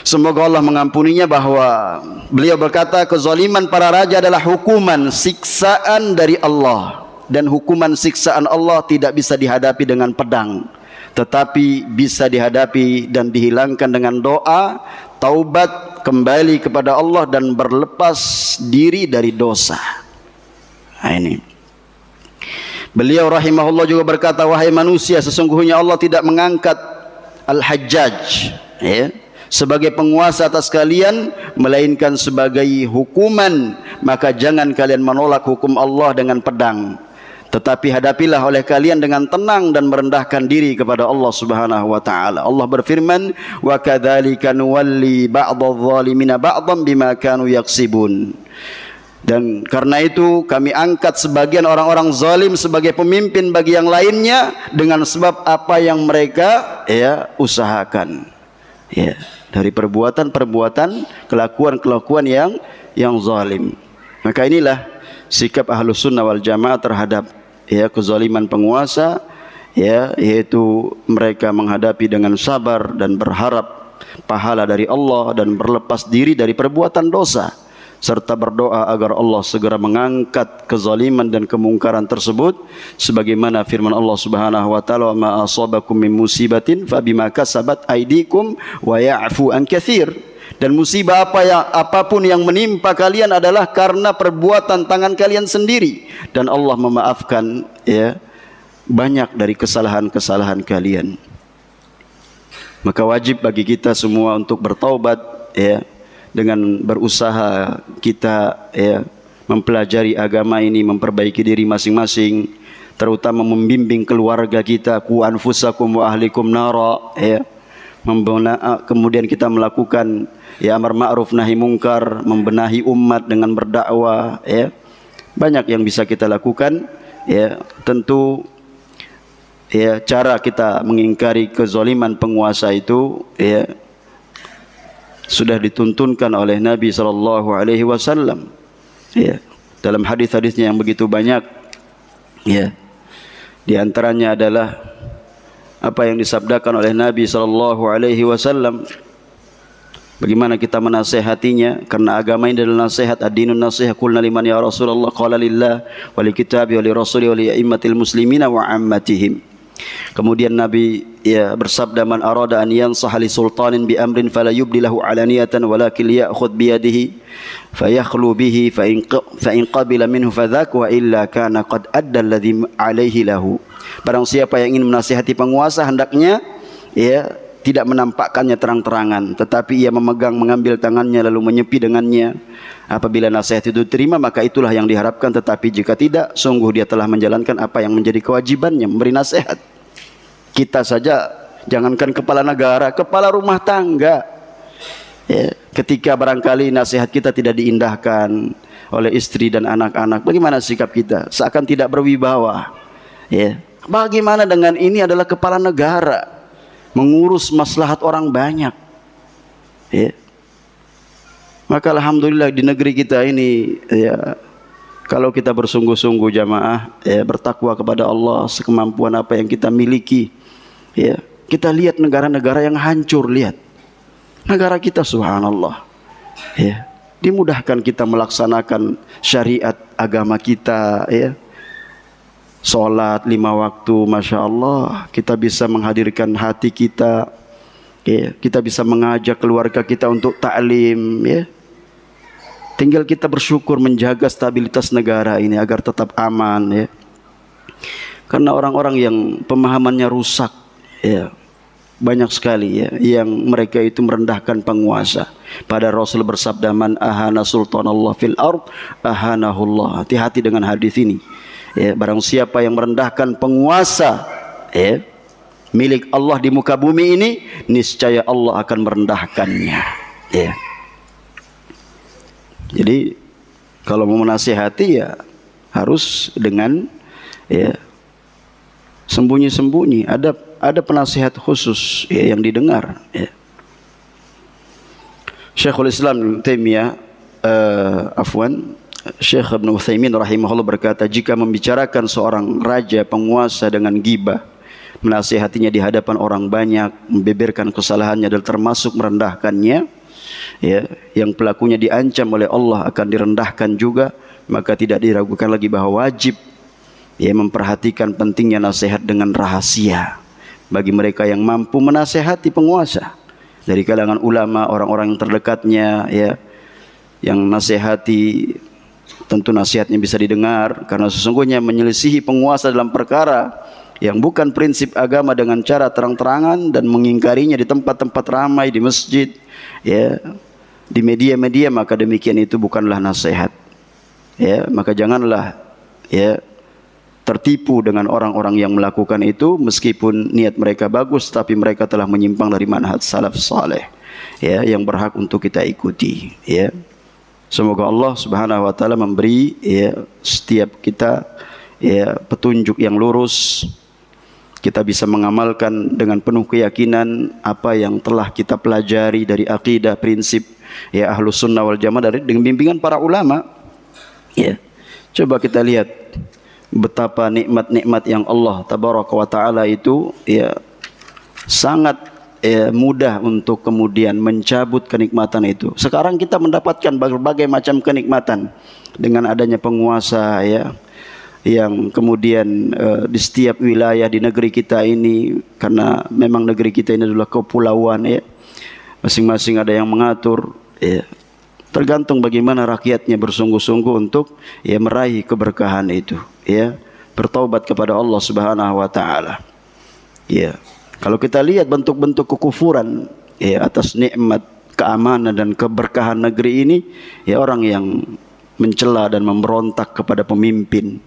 Speaker 2: Semoga Allah mengampuninya, bahwa beliau berkata, kezaliman para raja adalah hukuman siksaan dari Allah, dan hukuman siksaan Allah tidak bisa dihadapi dengan pedang, tetapi bisa dihadapi dan dihilangkan dengan doa, taubat, kembali kepada Allah dan berlepas diri dari dosa. Nah, ini beliau rahimahullah juga berkata, wahai manusia, sesungguhnya Allah tidak mengangkat Al-Hajjaj sebagai penguasa atas kalian, melainkan sebagai hukuman. Maka jangan kalian menolak hukum Allah dengan pedang, tetapi hadapilah oleh kalian dengan tenang dan merendahkan diri kepada Allah Subhanahu wa taala. Allah berfirman, wa kadzalika nuwalli ba'dadh dhalimina ba'dhan bima kanu yaksibun. Dan karena itu kami angkat sebagian orang-orang zalim sebagai pemimpin bagi yang lainnya dengan sebab apa yang mereka usahakan, dari perbuatan-perbuatan, kelakuan-kelakuan yang zalim. Maka inilah sikap Ahlus Sunnah wal Jamaah terhadap kezaliman penguasa, yaitu mereka menghadapi dengan sabar dan berharap pahala dari Allah dan berlepas diri dari perbuatan dosa, serta berdoa agar Allah segera mengangkat kezaliman dan kemungkaran tersebut, sebagaimana firman Allah Subhanahu wa taala, ma asabakum min musibatin fabima kasabat aydikum wa ya'fu an katsir. Dan musibah apapun yang menimpa kalian adalah karena perbuatan tangan kalian sendiri, dan Allah memaafkan banyak dari kesalahan-kesalahan kalian. Maka wajib bagi kita semua untuk bertaubat, ya, dengan berusaha kita, ya, mempelajari agama ini, memperbaiki diri masing-masing, terutama membimbing keluarga kita, qu anfusakum wa ahlikum nara, ya. Kemudian kita melakukan, ya, amar ma'ruf nahi mungkar, membenahi umat dengan berdakwah, ya. Banyak yang bisa kita lakukan, ya. Tentu, ya, cara kita mengingkari kezaliman penguasa itu, ya, sudah dituntunkan oleh Nabi SAW, ya, dalam hadis-hadisnya yang begitu banyak, ya. Di antaranya adalah apa yang disabdakan oleh Nabi SAW, bagaimana kita menasehatinya, karena agama ini adalah nasihat. Ad-dinun nasihat. Qulna liman ya Rasulullah, qala lillah wa li kitabi wa li rasuli wa li a'immatil muslimina wa ammatihim. Kemudian Nabi, ya, bersabda, man arada an yansah li sultanin bi amrin fala yubdi lahu alaniyatan walakin ya'khudh bi yadihi fayakhlu bihi fa in qabila minhu fadhak wa illa kana qad adda alladhi alayhi lahu. Barang siapa yang ingin menasihati penguasa, hendaknya, ya, tidak menampakkannya terang-terangan, tetapi ia mengambil tangannya lalu menyepi dengannya. Apabila nasihat itu diterima, maka itulah yang diharapkan, tetapi jika tidak, sungguh dia telah menjalankan apa yang menjadi kewajibannya, memberi nasihat. Kita saja, jangankan kepala negara, kepala rumah tangga, ya, ketika barangkali nasihat kita tidak diindahkan oleh istri dan anak-anak, bagaimana sikap kita? Seakan tidak berwibawa, ya. Bagaimana dengan ini adalah kepala negara, mengurus maslahat orang banyak, ya. Maka alhamdulillah di negeri kita ini, ya, kalau kita bersungguh-sungguh jamaah, ya, bertakwa kepada Allah sekemampuan apa yang kita miliki, ya, kita lihat negara-negara yang hancur, lihat negara kita, subhanallah, ya, dimudahkan kita melaksanakan syariat agama kita, ya. Sholat 5 waktu, masya Allah, kita bisa menghadirkan hati kita, ya, kita bisa mengajak keluarga kita untuk ta'lim, ya. Tinggal kita bersyukur menjaga stabilitas negara ini agar tetap aman, ya. Karena orang-orang yang pemahamannya rusak, ya, banyak sekali, ya, yang mereka itu merendahkan penguasa. Pada Rasul bersabda, man ahana sultanallah fil ard ahanahullah. Hati-hati dengan hadis ini, ya. Barang siapa yang merendahkan penguasa, ya, milik Allah di muka bumi ini, niscaya Allah akan merendahkannya, ya. Jadi kalau mau menasihati, ya, harus dengan, ya, sembunyi-sembunyi. Ada penasihat khusus, ya, yang didengar, ya. Syekhul Islam Taimiyah, Syekh Ibn Utsaimin rahimahullah berkata, jika membicarakan seorang raja penguasa dengan ghibah, menasihatinya di hadapan orang banyak, membeberkan kesalahannya dan termasuk merendahkannya, ya, yang pelakunya diancam oleh Allah akan direndahkan juga, maka tidak diragukan lagi bahwa wajib, ya, memperhatikan pentingnya nasihat dengan rahasia bagi mereka yang mampu menasihati penguasa dari kalangan ulama, orang-orang yang terdekatnya, ya, yang nasihati. Tentu nasihatnya bisa didengar, karena sesungguhnya menyelisihi penguasa dalam perkara yang bukan prinsip agama dengan cara terang-terangan dan mengingkarinya di tempat-tempat ramai, di masjid, ya, di media-media, maka demikian itu bukanlah nasihat, ya. Maka janganlah, ya, tertipu dengan orang-orang yang melakukan itu, meskipun niat mereka bagus, tapi mereka telah menyimpang dari manhaj salaf saleh, ya, yang berhak untuk kita ikuti, ya. Semoga Allah Subhanahu wa taala memberi, ya, setiap kita, ya, petunjuk yang lurus. Kita bisa mengamalkan dengan penuh keyakinan apa yang telah kita pelajari dari akidah, prinsip, ya, Ahlus Sunnah wal Jamaah dari dengan bimbingan para ulama, ya. Coba kita lihat betapa nikmat-nikmat yang Allah Tabaraka wa taala itu, ya, sangat, ya, mudah untuk kemudian mencabut kenikmatan itu. Sekarang kita mendapatkan berbagai macam kenikmatan dengan adanya penguasa, ya, yang kemudian di setiap wilayah di negeri kita ini, karena memang negeri kita ini adalah kepulauan, ya, masing-masing ada yang mengatur, ya, tergantung bagaimana rakyatnya bersungguh-sungguh untuk, ya, meraih keberkahan itu, ya, bertaubat kepada Allah Subhanahu wa taala, ya. Kalau kita lihat bentuk-bentuk kekufuran ya atas nikmat keamanan dan keberkahan negeri ini, ya orang yang mencela dan memberontak kepada pemimpin,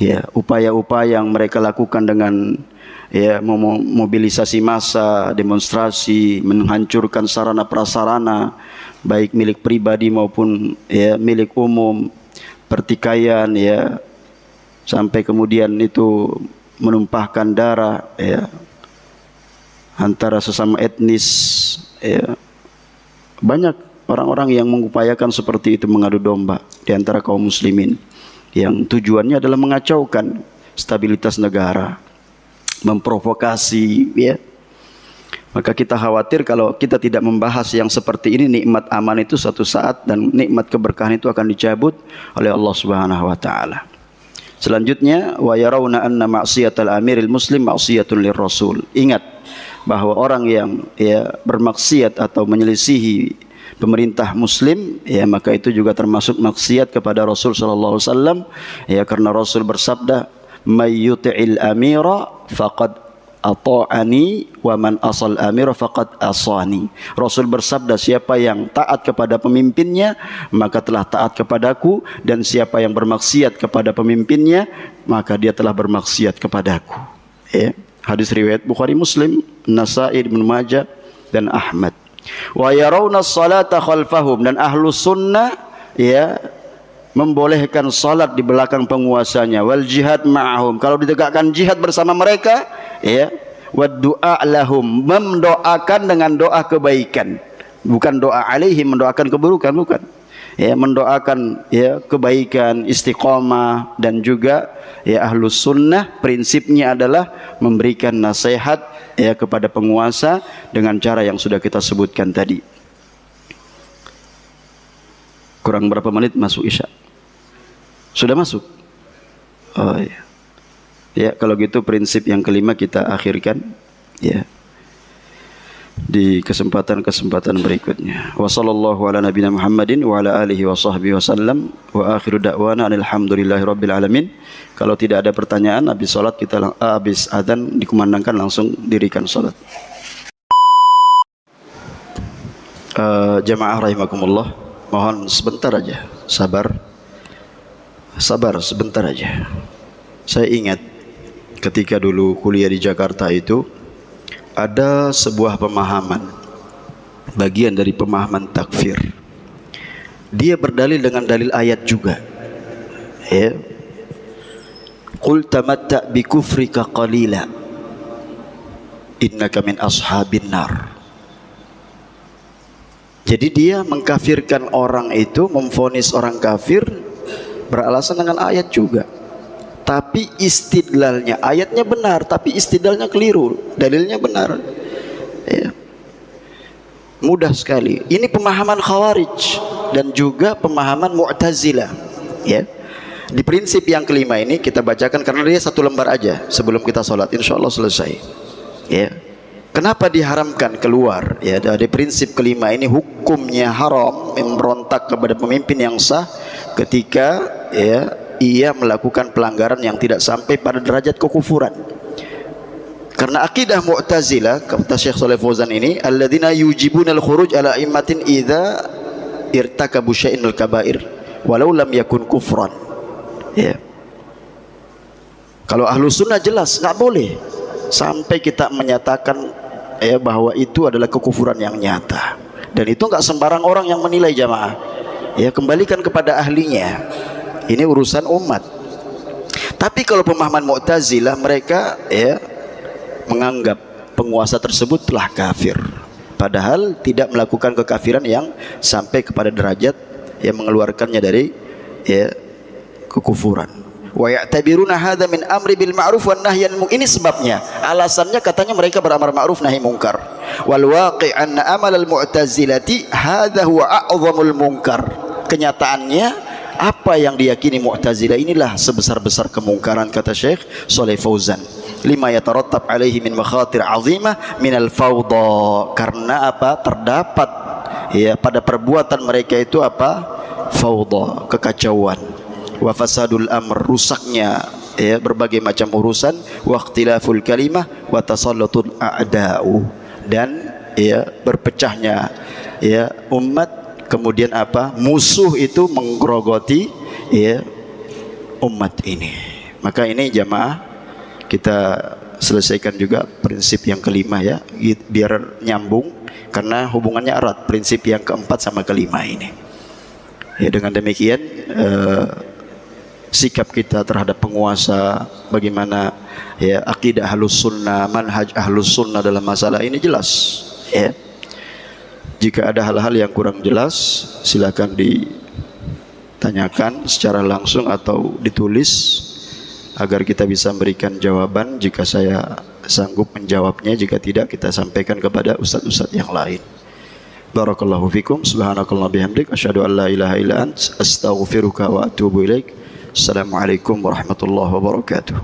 Speaker 2: ya upaya-upaya yang mereka lakukan dengan ya memobilisasi massa, demonstrasi, menghancurkan sarana prasarana baik milik pribadi maupun ya milik umum, pertikaian ya, sampai kemudian itu menumpahkan darah ya antara sesama etnis ya. Banyak orang-orang yang mengupayakan seperti itu, mengadu domba di antara kaum muslimin yang tujuannya adalah mengacaukan stabilitas negara, memprovokasi ya. Maka kita khawatir kalau kita tidak membahas yang seperti ini, nikmat aman itu suatu saat dan nikmat keberkahan itu akan dicabut oleh Allah Subhanahu wa taala. Selanjutnya, wa yarawna anna ma'siyatal amiril muslim ma'siyatun lirrasul. Ingat bahwa orang yang ya bermaksiat atau menyelisihi pemerintah muslim ya, maka itu juga termasuk maksiat kepada Rasul sallallahu alaihi wasallam ya, karena Rasul bersabda, may yuti'il amira faqad ata'ani wa man asal amira faqad asani. Rasul bersabda, siapa yang taat kepada pemimpinnya maka telah taat kepadaku, dan siapa yang bermaksiat kepada pemimpinnya maka dia telah bermaksiat kepadaku ya. Hadis riwayat Bukhari, Muslim, Nasa'i, Ibnu Majah dan Ahmad. Wa yarawna as-salata khalfahum, dan ahlu sunnah ya membolehkan salat di belakang penguasanya, wal jihad ma'ahum, kalau ditegakkan jihad bersama mereka ya, wad du'a lahum, mendoakan dengan doa kebaikan, bukan doa alaihim, mendoakan keburukan, bukan ya, mendoakan ya kebaikan, istiqamah. Dan juga ya ahlus sunnah prinsipnya adalah memberikan nasihat ya kepada penguasa dengan cara yang sudah kita sebutkan tadi. Kurang berapa menit masuk Isya? Sudah masuk? Oh ya. Ya, kalau gitu prinsip yang kelima kita akhirkan ya di kesempatan-kesempatan berikutnya. Wa sallallahu ala nabiyina Muhammadin wa ala alihi wa sahbihi wasallam, wa akhiru da'wana alhamdulillahi rabbil alamin. Kalau tidak ada pertanyaan, habis salat kita habis adzan dikumandangkan langsung dirikan salat. Jamaah rahimakumullah, mohon sebentar aja sabar sebentar aja. Saya ingat ketika dulu kuliah di Jakarta itu ada sebuah pemahaman, bagian dari pemahaman takfir. Dia berdalil dengan dalil ayat juga ya. Qul tamatta bi kufrika qalila innaka min ashabin nar. Jadi dia mengkafirkan orang itu, memvonis orang kafir beralasan dengan ayat juga. Tapi istidlalnya, ayatnya benar tapi istidlalnya keliru, dalilnya benar ya. Mudah sekali. Ini pemahaman Khawarij dan juga pemahaman Mu'tazilah ya. Di prinsip yang kelima ini kita bacakan karena dia satu lembar aja sebelum kita sholat, insya Allah selesai ya. Kenapa diharamkan keluar ya dari prinsip kelima ini? Hukumnya haram memberontak kepada pemimpin yang sah ketika ya ia melakukan pelanggaran yang tidak sampai pada derajat kekufuran. Karena akidah Mu'tazilah, kata Syekh Shalih Fauzan ini, alladzina yujibuna al-khuruj ala immatin idza irtakabu syai'in al-kaba'ir walau lam yakun kufran ya. Kalau ahlu sunnah jelas nggak boleh sampai kita menyatakan ya bahwa itu adalah kekufuran yang nyata, dan itu nggak sembarang orang yang menilai jamaah ya, kembalikan kepada ahlinya. Ini urusan umat. Tapi kalau pemahaman Mu'tazilah, mereka ya menganggap penguasa tersebut telah kafir, padahal tidak melakukan kekafiran yang sampai kepada derajat yang mengeluarkannya dari ya kekufuran. Wa ya'tabiruna hadza min amri bil ma'ruf wan nahyi anil munkar. Ini sebabnya, alasannya katanya mereka beramar ma'ruf nahi munkar. Wal waqi' anna amal al mu'tazilati hadza huwa a'zamul munkar. Kenyataannya apa yang diyakini Mu'tazilah inilah sebesar-besar kemungkaran, kata Syekh Shalih Fauzan. Lima yatarattab alaihi min makhatir azimah minal fawda. Karena apa? Terdapat ya pada perbuatan mereka itu apa? Fawda, kekacauan. Wa fasadul amr, rusaknya ya, berbagai macam urusan, wa ikhtilaful kalimah wa tasallatul a'da'u, dan ya berpecahnya ya umat, kemudian apa, musuh itu menggerogoti ya umat ini. Maka ini jamaah kita selesaikan juga prinsip yang kelima ya, biar nyambung karena hubungannya erat prinsip yang keempat sama kelima ini. Ya, dengan demikian sikap kita terhadap penguasa, bagaimana ya akidah Ahlus Sunnah, manhaj Ahlus Sunnah dalam masalah ini jelas ya. Jika ada hal-hal yang kurang jelas, silakan ditanyakan secara langsung atau ditulis agar kita bisa memberikan jawaban jika saya sanggup menjawabnya. Jika tidak, kita sampaikan kepada ustaz-ustaz yang lain. Barakallahu fikum, subhanakallah bihamdik, asyhadu an la ilaha illa ant, astaghfiruka wa atubu ilaik. Assalamualaikum warahmatullahi wabarakatuh.